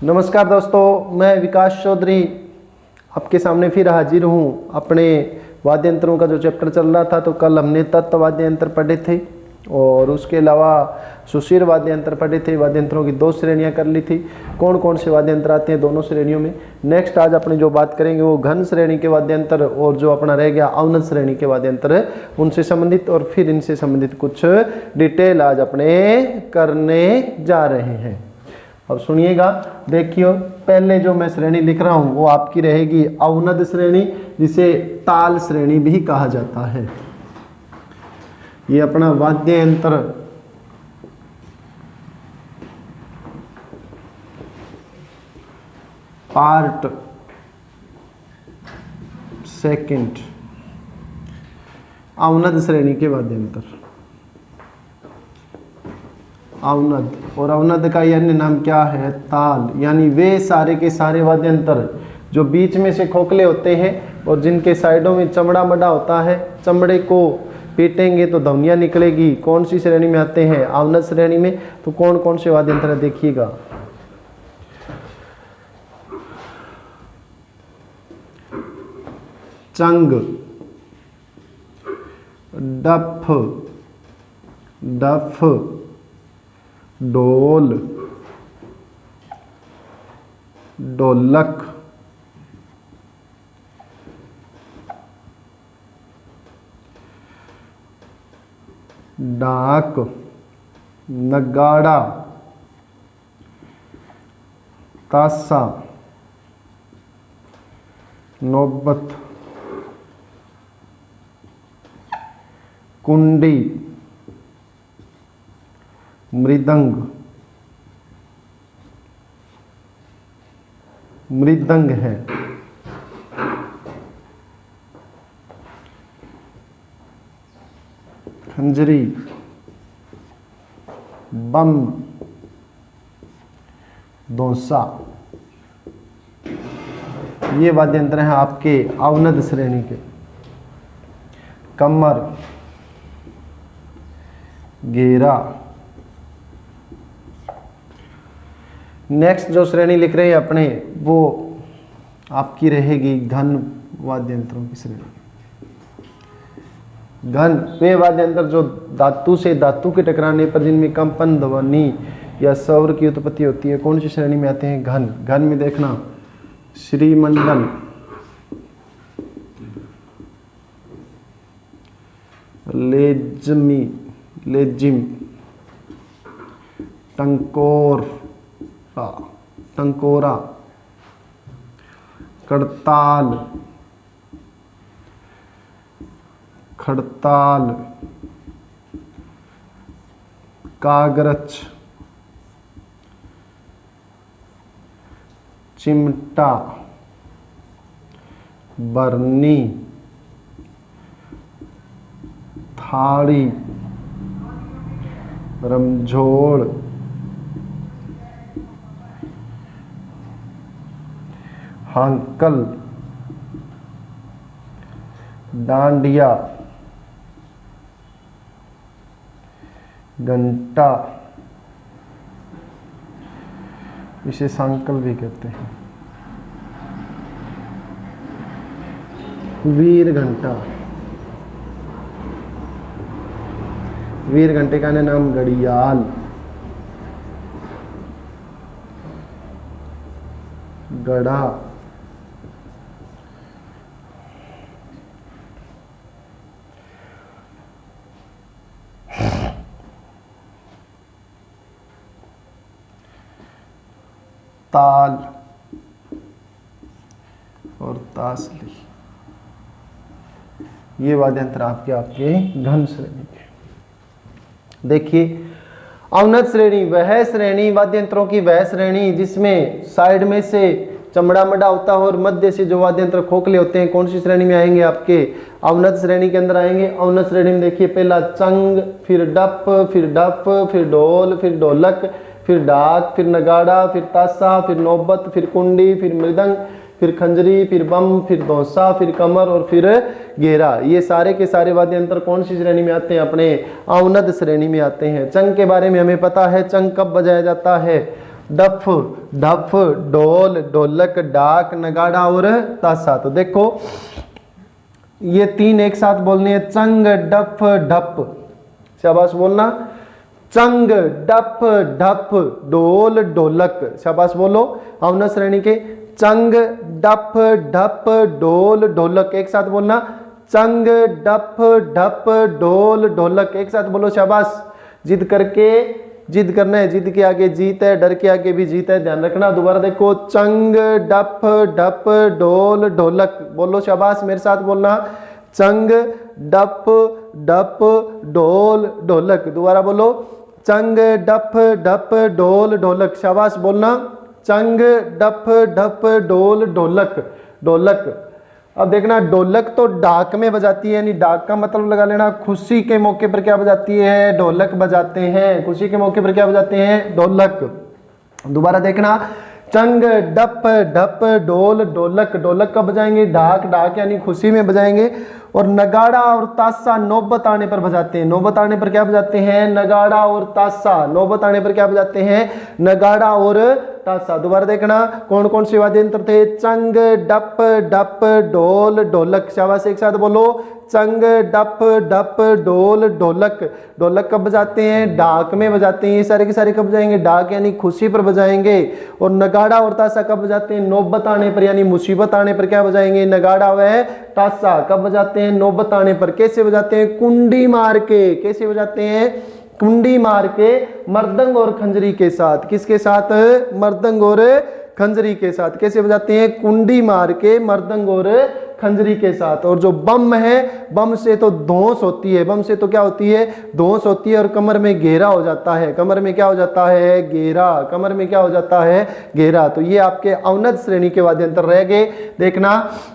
नमस्कार दोस्तों, मैं विकास चौधरी आपके सामने फिर हाजिर हूँ। अपने वाद्य यंत्रों का जो चैप्टर चल रहा था, तो कल हमने तत्व वाद्य यंत्र पढ़े थे और उसके अलावा सुशिर वाद्य यंत्र पढ़े थे। वाद्य यंत्रों की 2 श्रेणियां कर ली थी। कौन कौन से वाद्य यंत्र आते हैं दोनों श्रेणियों में। नेक्स्ट आज अपने जो बात करेंगे वो घन श्रेणी के वाद्य यंत्र और जो अपना रह गया अवनत श्रेणी के वाद्य यंत्र उनसे संबंधित और फिर इनसे संबंधित कुछ डिटेल आज अपने करने जा रहे हैं। अब सुनिएगा, देखियो पहले जो मैं श्रेणी लिख रहा हूं वो आपकी रहेगी अवनद श्रेणी, जिसे ताल श्रेणी भी कहा जाता है। ये अपना वाद्य यंत्र पार्ट सेकंड अवनद श्रेणी के वाद्य यंत्र। अवनद और अवनद का अन्य नाम क्या है? ताल। यानी वे सारे के सारे वाद्य यंत्र जो बीच में से खोखले होते हैं और जिनके साइडों में चमड़ा मड़ा होता है, चमड़े को पीटेंगे तो ध्वनियाँ निकलेगी। कौन सी श्रेणी में आते हैं? अवनद श्रेणी में। तो कौन कौन से वाद्य यंत्र देखिएगा। चंग, डफ, ढोल, ढोलक, डाक, नगाड़ा, तासा, नौबत, कुंडी, मृदंग है, खंजरी, बम, दोसा। ये वाद्य यंत्र हैं आपके अवनद श्रेणी के। कमर, घेरा। नेक्स्ट जो श्रेणी लिख रहे हैं अपने वो आपकी रहेगी घन वाद्य यंत्रों की श्रेणी। घन वे वाद्य यंत्र जो धातु से धातु के टकराने पर जिनमें कंपन, ध्वनि या स्वर की उत्पत्ति होती है। कौन सी श्रेणी में आते हैं? घन। घन में देखना श्रीमंडल, लेजिम, टंकोरा, खड़ताल, कागरच, चिमटा, बरनी, थाड़ी, रमझोड़, हांकल, डांडिया, घंटा, इसे सांकल भी कहते हैं। वीर घंटा, वीर घंटे का नाम घड़ियाल, गड़ा, ताल और तासली। ये वाद्य यंत्र आपके घन श्रेणी के। देखिए अवनद श्रेणी वह श्रेणी, वाद्य यंत्रों की वह श्रेणी जिसमें साइड में से चमड़ा मड़ा होता है और मध्य से जो वाद्य यंत्र खोखले होते हैं। कौन सी श्रेणी में आएंगे? आपके अवनद श्रेणी के अंदर आएंगे। अवनद श्रेणी में देखिए पहला चंग, फिर डप, फिर ढोल, फिर ढोलक, फिर डाक, फिर नगाड़ा, फिर तासा, फिर नौबत, फिर कुंडी, फिर मृदंग, फिर खंजरी, फिर बम, फिर दोसा, फिर कमर और फिर घेरा। ये सारे के सारे वाद्य यंत्र कौन सी श्रेणी में आते हैं? अपने अवनद श्रेणी में आते हैं। चंग के बारे में हमें पता है, चंग कब बजाया जाता है? डफ, ढफ, ढोल, ढोलक, डाक, नगाड़ा और ताशा। तो देखो ये तीन एक साथ बोलने हैं, चंग, डफ, ढप। शाबाश बोलना, चंग, डफ, ढप, ढोल, ढोलक। शाबाश बोलो अवनत श्रेणी के, चंग, डफ, ढप, ढोल, ढोलक। एक साथ बोलना, चंग, डफ, ढप, ढोल, ढोलक। एक साथ बोलो शाबाश। जिद करके, जिद करना है, जिद के आगे जीत है, डर के आगे भी जीत है, ध्यान रखना। दोबारा देखो, चंग, डफ, ढप, ढोल, ढोलक। बोलो शाबाश, मेरे साथ बोलना, चंग, डफ, ढप, ढोल, ढोलक। दोबारा बोलो, चंग, डफ, ढप, ढोल, ढोलक। शाबाश बोलना, चंग, डफ, ढप, ढोल, ढोलक, ढोलक। अब देखना, ढोलक तो डाक में बजाती है, यानी डाक का मतलब लगा लेना, खुशी के मौके पर क्या बजाती है, ढोलक बजाते हैं। खुशी के मौके पर क्या बजाते हैं, ढोलक। दोबारा देखना, चंग, डफ, ढप, ढोल, ढोलक। ढोलक कब बजाएंगे, डाक, डाक यानी खुशी में बजाएंगे। और नगाड़ा और ताशा नौबत आने पर बजाते हैं। नौबत आने पर क्या बजाते हैं, नगाड़ा और ताशा। नौबत आने पर क्या बजाते हैं, नगाड़ा और ताशा। दोबारा देखना, कौन कौन से वाद्य यंत्र थे, चंग, डफ, ढप, ढोल, ढोलक। शाबाश, एक साथ बोलो, चंग, डफ, ढप, ढोल, ढोलक। ढोलक कब बजाते हैं, डाक में बजाते हैं। ये सारे के सारे कब बजाएंगे, डाक यानी खुशी पर बजाएंगे। और नगाड़ा और ताशा कब बजाते हैं, नौबत आने पर यानी मुसीबत आने पर क्या बजाएंगे, नगाड़ा व ताशा। कब बजाते हैं, नौबत आने पर। कैसे बजाते हैं, कुंडी मार के। कैसे बजाते हैं, कुंडी मार के, मर्दंग और खंजरी के साथ। किसके साथ, मर्दंग और खंजरी के साथ। कैसे बजाते हैं, कुंडी मार के, मर्दंग और खंजरी के साथ। और जो बम है, बम से तो धौंस होती है, बम से तो क्या होती है, धौंस होती है। और कमर में घेरा हो जाता है, कमर में क्या हो जाता है, घेरा। कमर में क्या हो जाता है, घेरा। तो ये आपके अवनत श्रेणी के वाद्य यंत्र रह गए। देखना,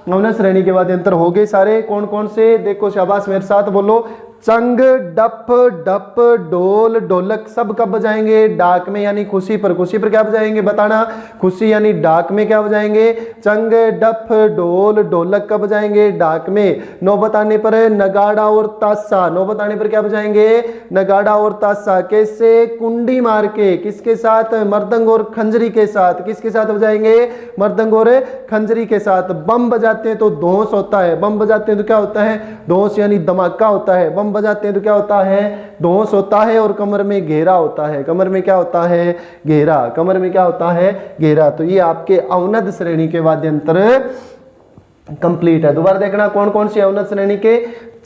अवनत श्रेणी के वाद्य यंत्र हो गए सारे। कौन कौन से, देखो शाबाश, मेरे साथ बोलो, चंग, डफ, ढप, ढोल, ढोलक। सब कब बजाएंगे, डाक में यानी खुशी पर। खुशी पर क्या बजाएंगे, बताना, खुशी यानी डाक में क्या बजाएंगे, चंग, डफ, ढोल, ढोलक। कब बजाएंगे, डाक में। नौबत आने पर नगाड़ा और ताशा। नौबत आने पर क्या बजाएंगे, नगाड़ा और ताशा। कैसे, कुंडी मार के। किसके साथ, मर्दंग और खंजरी के साथ। किसके साथ बजाएंगे, मर्दंग और खंजरी के साथ। बम बजाते हैं तो धौंस होता है, बम बजाते हैं तो क्या होता है, धौंस यानी धमाका होता है। बम बजाते हैं तो क्या होता है, धौंस होता है। और कमर में घेरा होता है, कमर में क्या होता है, घेरा। कमर में क्या होता है, घेरा। तो ये आपके अवनत श्रेणी के वाद्य यंत्र कंप्लीट है। दोबारा देखना, कौन कौन सी अवनत श्रेणी के,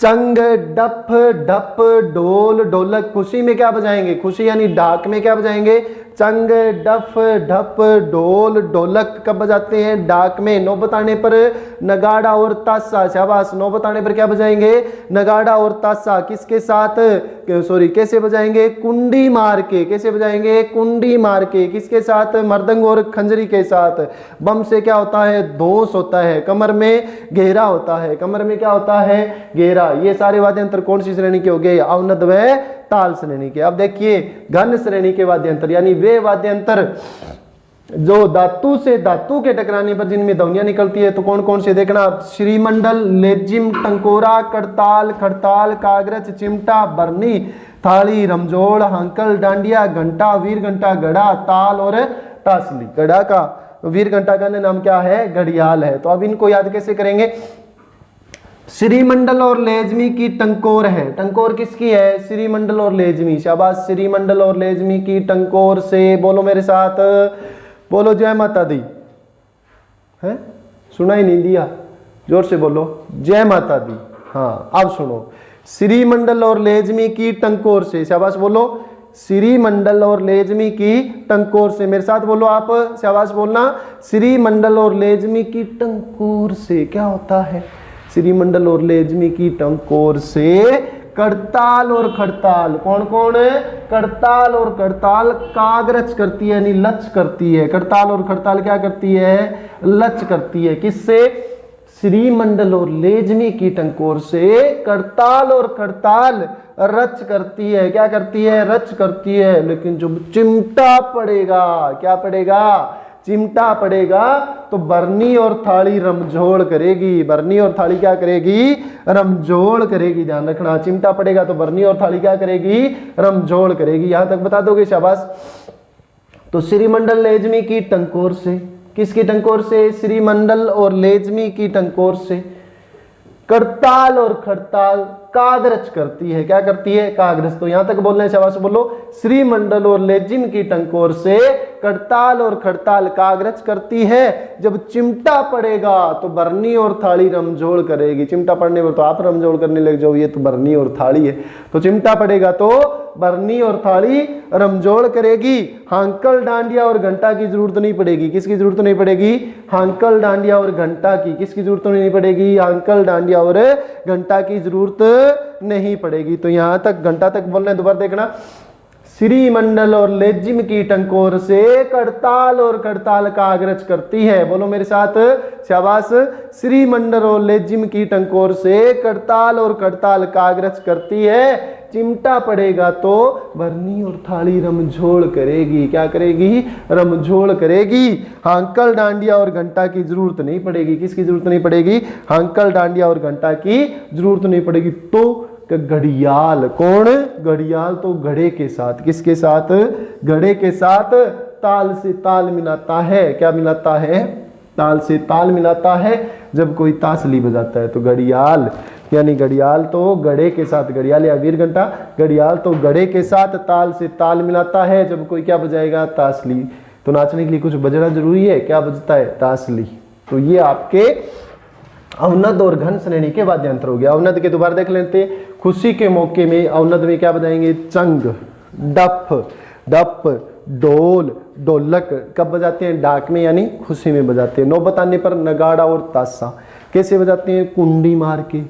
चंग, डफ, ढप, ढोल, ढोलक। खुशी में क्या बजाएंगे, खुशी यानी डाक में क्या बजाएंगे, चंग, डफ, ढप, ढोल, ढोलक। कब बजाते हैं, डाक में। नौबत आने पर नगाड़ा और ताशा। शाबाश, नौबत आने पर क्या बजाएंगे, नगाड़ा और ताशा। किसके साथ, सॉरी, कैसे बजाएंगे, कुंडी मार के। कैसे बजाएंगे, कुंडी मार के। किसके साथ, मर्दंग और खंजरी के साथ। बम से क्या होता है, धौंस होता है। कमर में घेरा होता है, कमर में क्या होता है, घेरा। ये सारे वाद्य यंत्र कौन सी श्रेणी के हो गए, अवनत व ताल श्रेणी के। अब देखिए घन श्रेणी के वाद्य यंत्र, यानी वे वाद्य यंत्र जो धातु से धातु के टकराने पर जिनमें ध्वनियां निकलती है। तो कौन कौन से, देखना, श्रीमंडल, लेजिम, टंकोरा, करताल, खड़ताल, कागरच, चिमटा, बरनी, थाली, रमजोड़, हंकल, डांडिया, घंटा, वीर घंटा, गड़ा, ताल और तासली। गड़ा का, वीर घंटा का नाम क्या है, घड़ियाल है। तो अब इनको याद कैसे करेंगे, श्रीमंडल और लेजमी की टंकोर है। टंकोर किसकी है, श्रीमंडल और लेजमी। शाबाश, श्रीमंडल और लेजमी की टंकोर से। बोलो मेरे साथ, बोलो जय माता दी। है, सुना ही नहीं दिया, जोर से बोलो, जय माता दी। हाँ, अब सुनो, श्रीमंडल और लेजमी की टंकोर से। शाबाश बोलो, श्रीमंडल और लेजमी की टंकोर से। मेरे साथ बोलो आप, शाबाश बोलना, श्रीमंडल और लेजमी की टंकोर से। क्या होता है, श्रीमंडल और लेजमी की टंकोर से करताल और खड़ताल। कौन कौन है, करताल और खड़ताल कागरच करती है, यानी लच करती है। करताल और खड़ताल क्या करती है, लच करती है। किससे, श्रीमंडल और लेजमी की टंकोर से करताल और खड़ताल रच करती है। क्या करती है, रच करती है। लेकिन जो चिमटा पड़ेगा, क्या पड़ेगा, चिमटा पड़ेगा, तो बरनी और थाली रमझोड़ करेगी। बरनी और थाली क्या करेगी, रमझोड़ करेगी। ध्यान रखना, चिमटा पड़ेगा तो बरनी और थाली क्या करेगी, रमझोड़ करेगी। यहां तक बता दोगे, शाबाश। तो श्रीमंडल लेजमी की टंकोर से, किसकी टंकोर से? श्रीमंडल और लेजमी की टंकोर से करताल और खड़ताल कागरज करती है। क्या करती है? कागरज। तो यहां तक बोलने से आवाज बोलो, श्रीमंडल और लेजिम की टंकोर से करताल और खड़ताल कागरज करती है। जब चिमटा पड़ेगा तो बरनी और थाली रमझोड़ करेगी। चिमटा पड़ने पर तो आप रमझोड़ करने लग जाओ, ये तो बरनी और थाली है। तो चिमटा पड़ेगा तो बरनी और थाली रमझोड़ करेगी। हांकल डांडिया और घंटा की जरूरत नहीं पड़ेगी। किसकी जरूरत नहीं पड़ेगी? हांकल डांडिया और घंटा की। किसकी जरूरत नहीं पड़ेगी? हांकल डांडिया और घंटा की जरूरत नहीं पड़ेगी। तो यहां तक घंटा तक बोलना है, दोबारा देखना। श्रीमंडल और लेजिम की टंकोर से करताल और खड़ताल कागरज करती है। बोलो मेरे साथ, शाबाश। श्रीमंडल और लेजिम की टंकोर से करताल और खड़ताल कागरज करती है। चिमटा पड़ेगा तो बरनी और थाली रमझोड़ करेगी। क्या करेगी? रमझोड़ करेगी। हांकल डांडिया और घंटा की जरूरत नहीं पड़ेगी। किसकी जरूरत नहीं पड़ेगी? हांकल डांडिया और घंटा की जरूरत नहीं पड़ेगी। तो घड़ियाल, कौन? घड़ियाल तो घड़े के साथ, किसके साथ? घड़े के साथ ताल से ताल मिलाता है। क्या मिलाता है? ताल से ताल मिलाता है। जब कोई ताशली बजाता है तो घड़ियाल, यानी घड़ियाल तो घड़े के साथ, घड़ियाल या वीर घंटा, घड़ियाल तो घड़े के साथ ताल से ताल मिलाता है जब कोई क्या बजाएगा? ताशली। तो नाचने के लिए कुछ बजना जरूरी है। क्या बजता है? ताशली। तो ये आपके अवनद और घन श्रेणी के वाद्य यंत्र हो गया। अवनद के दोबारा देख लेते हैं। खुशी के मौके में अवनद में क्या बजाएंगे? चंग, डफ, डप, ढोल, ढोलक। कब बजाते हैं? डाक में, यानी खुशी में बजाते हैं। नौबत आने पर नगाड़ा और ताशा। कैसे बजाते हैं? कुंडी मार के।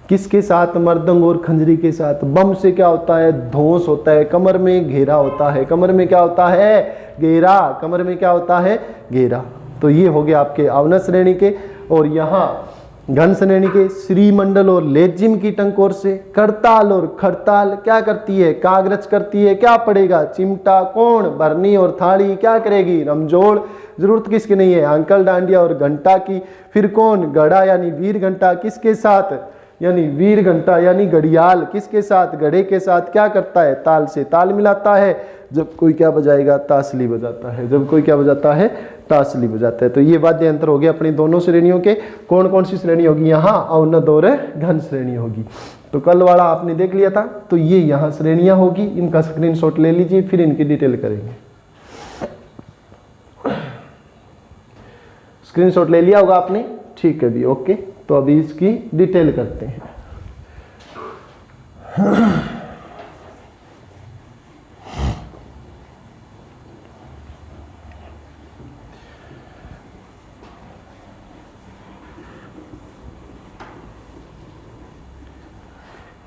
किसके साथ? मर्दंग और खंजरी के साथ। बम से क्या होता है? धोस होता है। कमर में घेरा होता है। कमर में क्या होता है? घेरा। कमर में क्या होता है? घेरा। तो ये हो गया आपके अवनद श्रेणी के। और यहाँ घन श्रेणी के श्रीमंडल और लेजिम की टंकोर से करताल और खड़ताल क्या करती है? कागरज करती है। क्या पड़ेगा? चिमटा। कौन? बरनी और थाली क्या करेगी? रमझोड़। जरूरत किसकी नहीं है? अंकल डांडिया और घंटा की। फिर कौन? घड़ा यानी वीर घंटा। किसके साथ? यानी वीर घंटा यानी घड़ियाल। किसके साथ? घड़े के साथ क्या करता है? ताल से ताल मिलाता है। जब कोई क्या बजाएगा? ताशली बजाता है। जब कोई क्या बजाता है? ताशली बजाता है। तो ये वाद्य यंत्र हो गए अपनी दोनों श्रेणियों के। कौन कौन सी श्रेणी होगी? यहाँ अवनद और घन श्रेणी होगी। तो कल वाला आपने देख लिया था। तो ये यहाँ श्रेणियां होगी। इनका स्क्रीनशॉट ले लीजिए, फिर इनकी डिटेल करेंगे। स्क्रीनशॉट ले लिया होगा आपने? ठीक है भी, ओके। तो अभी इसकी डिटेल करते हैं।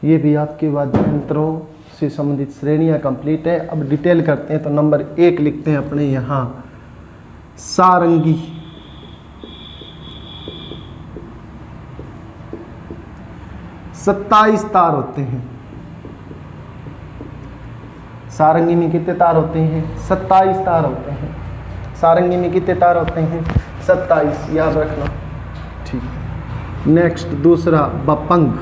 ये भी आपके वाद्य यंत्रों से संबंधित श्रेणियां कंप्लीट है। अब डिटेल करते हैं। तो नंबर 1 लिखते हैं अपने यहाँ सारंगी। सत्ताईस तार होते हैं। सारंगी में कितने तार होते हैं? 27 तार होते हैं। सारंगी में कितने तार होते हैं? 27, याद रखना। ठीक। नेक्स्ट दूसरा बपंग।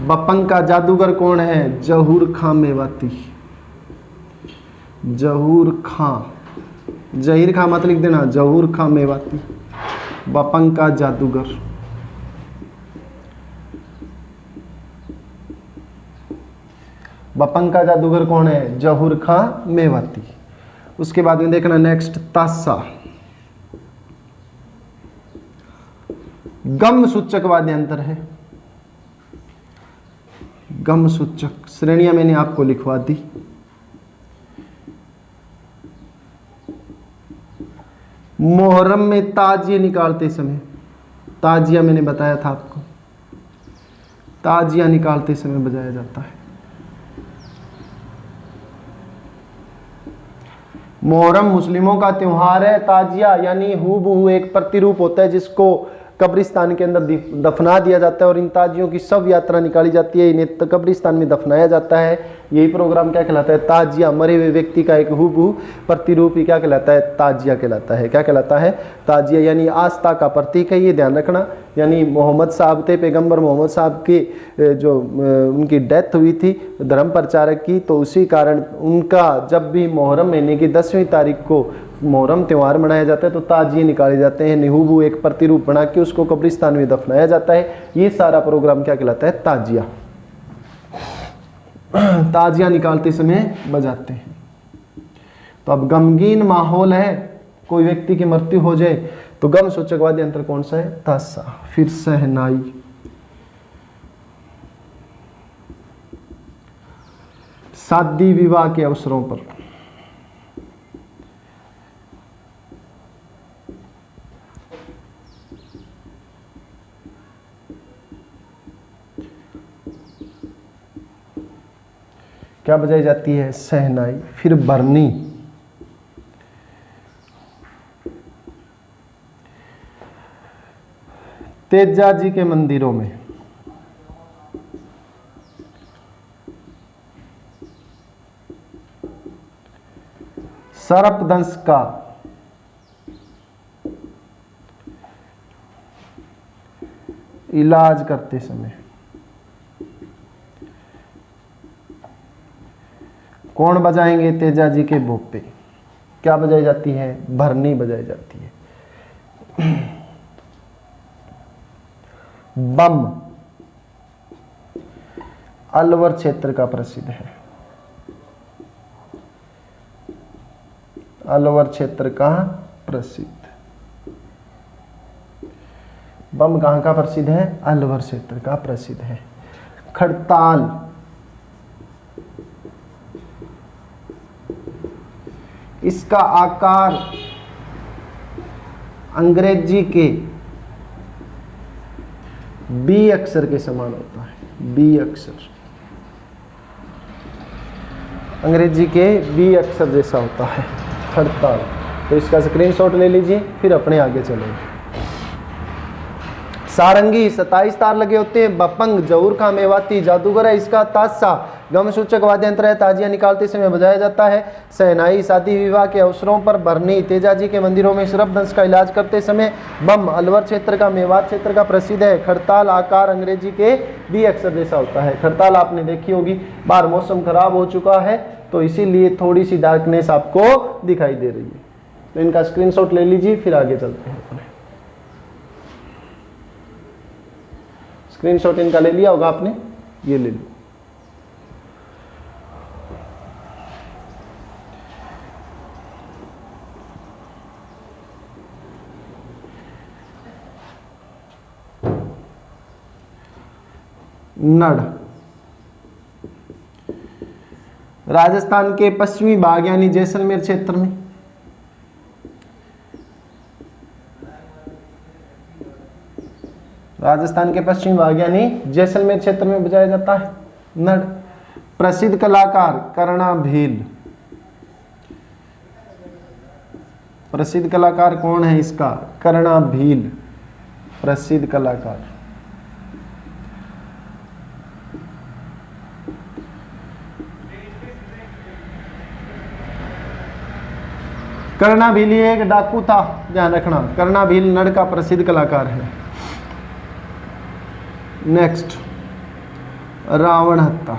बपंग का जादूगर कौन है? जहूर खां मेवाती। जहूर खां, जहीर खां मत लिख देना, जहूर खां मेवाती बपंग का जादूगर। बपंग का जादूगर कौन है? जहूर खां मेवाती। उसके बाद में देखना नेक्स्ट ताशा। गम सूचक वाद्य यंत्र है। गम सूचक श्रेणियां मैंने आपको लिखवा दी। मोहर्रम में ताजिए निकालते समय, ताजिया मैंने बताया था आपको, ताजिया निकालते समय बजाया जाता है। मोहर्रम मुस्लिमों का त्योहार है। ताजिया यानी हूबहू एक प्रतिरूप होता है जिसको कब्रिस्तान के अंदर दफना दिया जाता है और इन ताजियों की सब यात्रा निकाली जाती है, इन्हें कब्रिस्तान में दफनाया जाता है। यही प्रोग्राम क्या कहलाता है? ताजिया। मरे हुए व्यक्ति का एक हूबहू प्रतिरूप ही क्या कहलाता है? ताजिया कहलाता है। क्या कहलाता है? ताजिया, यानी आस्था का प्रतीक है, ये ध्यान रखना। यानी मोहम्मद साहब थे, पैगंबर मोहम्मद साहब के जो उनकी डेथ हुई थी धर्म प्रचारक की, तो उसी कारण उनका जब भी मुहर्रम महीने की 10वीं तारीख को मुहर्रम त्यौहार मनाया जाता है तो ताजिए निकाले जाते हैं, निहूबू एक प्रतिरूप बना के उसको कब्रिस्तान में दफनाया जाता है। ये सारा प्रोग्राम क्या कहलाता है? ताजिया। ताजिया निकालते समय बजाते हैं। तो अब गमगीन माहौल है, कोई व्यक्ति की मृत्यु हो जाए तो गम सूचक वाद्य यंत्र कौन सा है? ताशा। फिर शहनाई, शादी विवाह के अवसरों पर क्या बजाई जाती है? शहनाई। फिर बरनी, तेजा जी के मंदिरों में सर्पदंश का इलाज करते समय कौन बजाएंगे? तेजा जी के भोग पे क्या बजाई जाती है? भरनी बजाई जाती है। बम अलवर क्षेत्र का प्रसिद्ध है। अलवर क्षेत्र का प्रसिद्ध बम कहाँ का प्रसिद्ध है? अलवर क्षेत्र का प्रसिद्ध है। खड़ताल, इसका आकार अंग्रेजी के बी अक्षर के समान होता है। बी अक्षर अंग्रेजी के बी अक्षर जैसा होता है खड़ताल। तो इसका स्क्रीनशॉट ले लीजिए, फिर अपने आगे चलेंगे। सारंगी 27 तार लगे होते हैं। बपंग जहूर खां मेवाती जादूगर है, इसका ताशा गम सूचक वाद्य यंत्र है, ताजिया निकालते समय बजाया जाता है। शहनाई शादी विवाह के अवसरों पर, बरनी तेजा जी के मंदिरों में सर्पदंश का इलाज करते समय, बम अलवर क्षेत्र का मेवात क्षेत्र का प्रसिद्ध है। खड़ताल आकार अंग्रेजी के बी अक्षर जैसा होता है। खड़ताल आपने देखी होगी, बाहर मौसम खराब हो चुका है तो इसीलिए थोड़ी सी डार्कनेस आपको दिखाई दे रही है। तो इनका स्क्रीनशॉट ले लीजिए, फिर आगे चलते हैं अपने। स्क्रीनशॉट इनका ले लिया होगा आपने, ये ले लो। नड़ राजस्थान के पश्चिमी भाग यानी जैसलमेर क्षेत्र में, राजस्थान के पश्चिमी भाग यानी जैसलमेर क्षेत्र में बजाया जाता है नड़। प्रसिद्ध कलाकार कर्णा भील। प्रसिद्ध कलाकार कौन है इसका? कर्णा भील प्रसिद्ध कलाकार। कर्णा भील एक डाकू था, ध्यान रखना। कर्णा भील नड़ का प्रसिद्ध कलाकार है। नेक्स्ट, रावण हत्ता।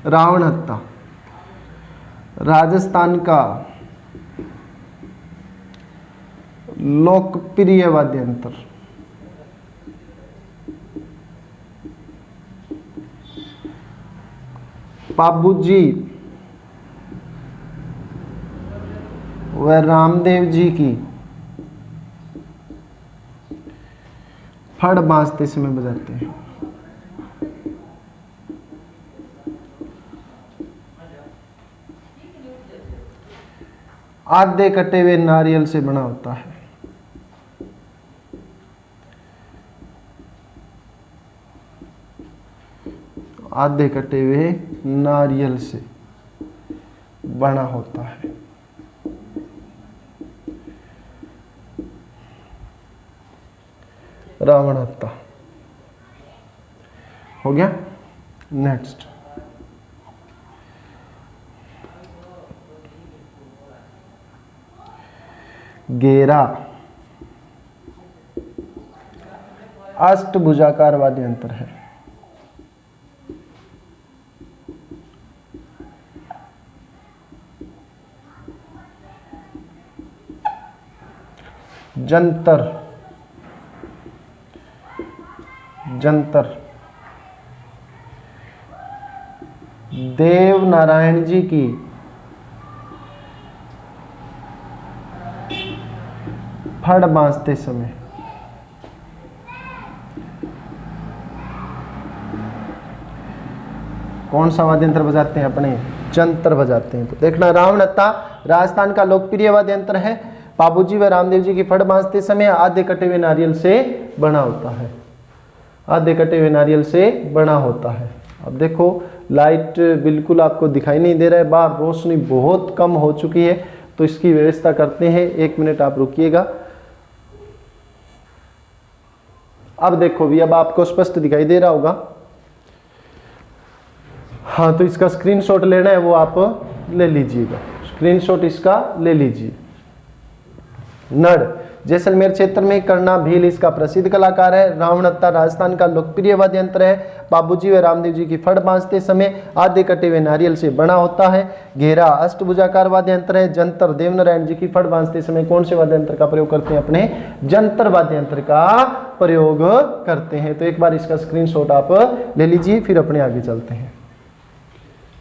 रावण हत्ता राजस्थान का लोकप्रिय वाद्य यंत्र। बाबूजी व रामदेव जी की फड़ बांसते समय बजाते हैं। आधे कटे हुए नारियल से बना होता है। आधे कटे हुए नारियल से बना होता है। रावणहत्ता हो गया। नेक्स्ट, गेरा अष्टभुजाकार वाद्य यंत्र है। जंतर, जंतर देव नारायण जी की फड़ बांधते समय कौन सा वाद्य यंत्र बजाते हैं अपने? जंतर बजाते हैं। तो देखना, रावणहत्ता राजस्थान का लोकप्रिय वाद्य यंत्र है। बाबूजी व रामदेव जी की फड़ बांधते समय आधे कटे हुए नारियल से बना होता है। आधे कटे हुए नारियल से बना होता है। अब देखो, लाइट बिल्कुल आपको दिखाई नहीं दे रहा है, बाहर रोशनी बहुत कम हो चुकी है, तो इसकी व्यवस्था करते हैं। 1 मिनट आप रुकिएगा। अब देखो भी, अब आपको स्पष्ट दिखाई दे रहा होगा। हाँ, तो इसका स्क्रीनशॉट लेना है, वो आप ले लीजिएगा। स्क्रीनशॉट इसका ले लीजिए। नड़ जैसलमेर क्षेत्र में करना भील इसका प्रसिद्ध कलाकार है। रावणहत्ता राजस्थान का लोकप्रिय वाद्य यंत्र है। बाबूजी व रामदेव जी की फड़ बांधते समय आधे कटे हुए नारियल से बना होता है। घेरा अष्टभुजाकार वाद्य यंत्र है। जंतर देवनारायण जी की फड़ बांधते समय कौन से वाद्य यंत्र का प्रयोग करते हैं? अपने जंतर वाद्य यंत्र का प्रयोग करते हैं। तो एक बार इसका स्क्रीनशॉट आप ले लीजिए, फिर अपने आगे चलते हैं।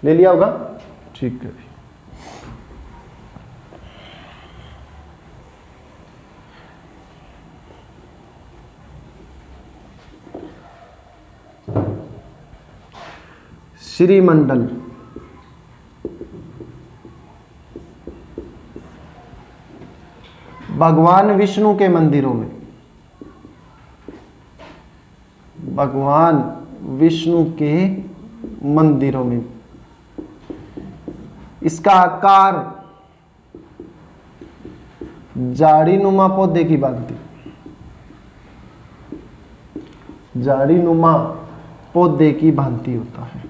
ले लिया होगा? ठीक है। श्रीमंडल भगवान विष्णु के मंदिरों में, भगवान विष्णु के मंदिरों में इसका आकार झाड़ीनुमा पौधे की भांति, झाड़ीनुमा पौधे की भांति होता है।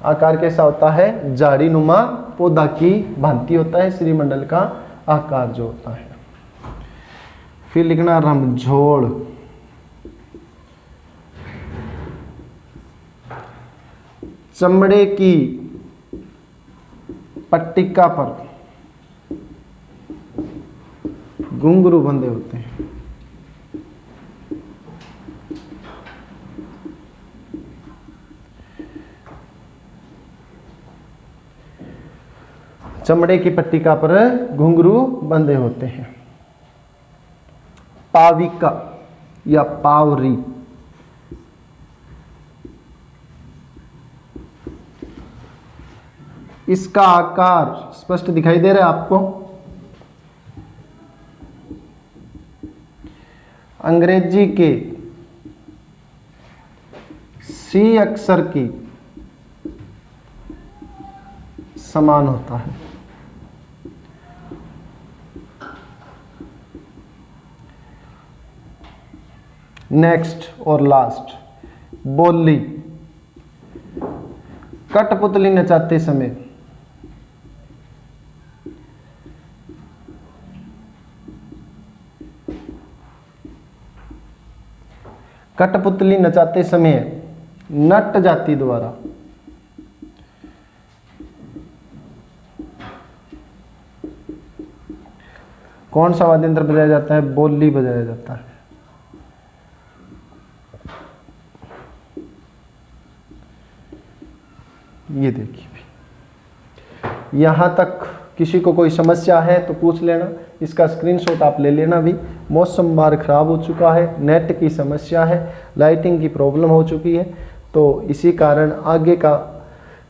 आकार कैसा होता है? झाड़ीनुमा पौधा की भांति होता है श्रीमंडल का आकार जो होता है। फिर लिखना रमझोड़, चमड़े की पट्टिका पर घुंघरू बंधे होते हैं। चमड़े की पट्टिका पर घुंघरू बंधे होते हैं। पाविका या पावरी, इसका आकार स्पष्ट दिखाई दे रहा है आपको? अंग्रेजी के सी अक्षर की समान होता है। नेक्स्ट और लास्ट, बोली। कठपुतली नचाते समय कठपुतली नचाते समय नट जाति द्वारा कौन सा वाद्य यंत्र बजाया जाता है? बोली बजाया जाता है। ये देखिए, यहां तक किसी को कोई समस्या है तो पूछ लेना। इसका स्क्रीनशॉट आप ले लेना भी। मौसम बार खराब हो चुका है, नेट की समस्या है, लाइटिंग की प्रॉब्लम हो चुकी है, तो इसी कारण आगे का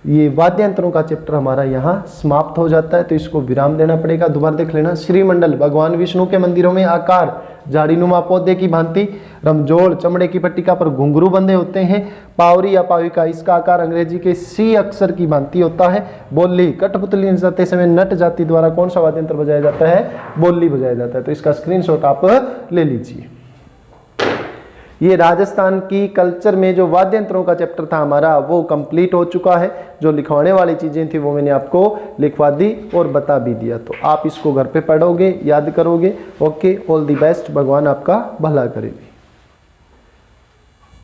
ये वाद्य यंत्रों का चैप्टर हमारा यहाँ समाप्त हो जाता है, तो इसको विराम देना पड़ेगा। दोबारा देख लेना। श्रीमंडल, भगवान विष्णु के मंदिरों में आकार झाड़ीनुमा पौधे की भांति। रमजोल, चमड़े की पट्टिका पर घुंघरू बंधे होते हैं। पावरी या पाविका, इसका आकार अंग्रेजी के सी अक्षर की भांति होता है। बोली, कठपुतली नचाते समय नट जाति द्वारा कौन सा वाद्य यंत्र बजाया जाता है? बोली बजाया जाता है। तो इसका स्क्रीनशॉट आप ले लीजिए। ये राजस्थान की कल्चर में जो वाद्य यंत्रों का चैप्टर था हमारा वो कंप्लीट हो चुका है। जो लिखवाने वाली चीज़ें थी वो मैंने आपको लिखवा दी और बता भी दिया। तो आप इसको घर पे पढ़ोगे, याद करोगे। Okay, all the best. भगवान आपका भला करे।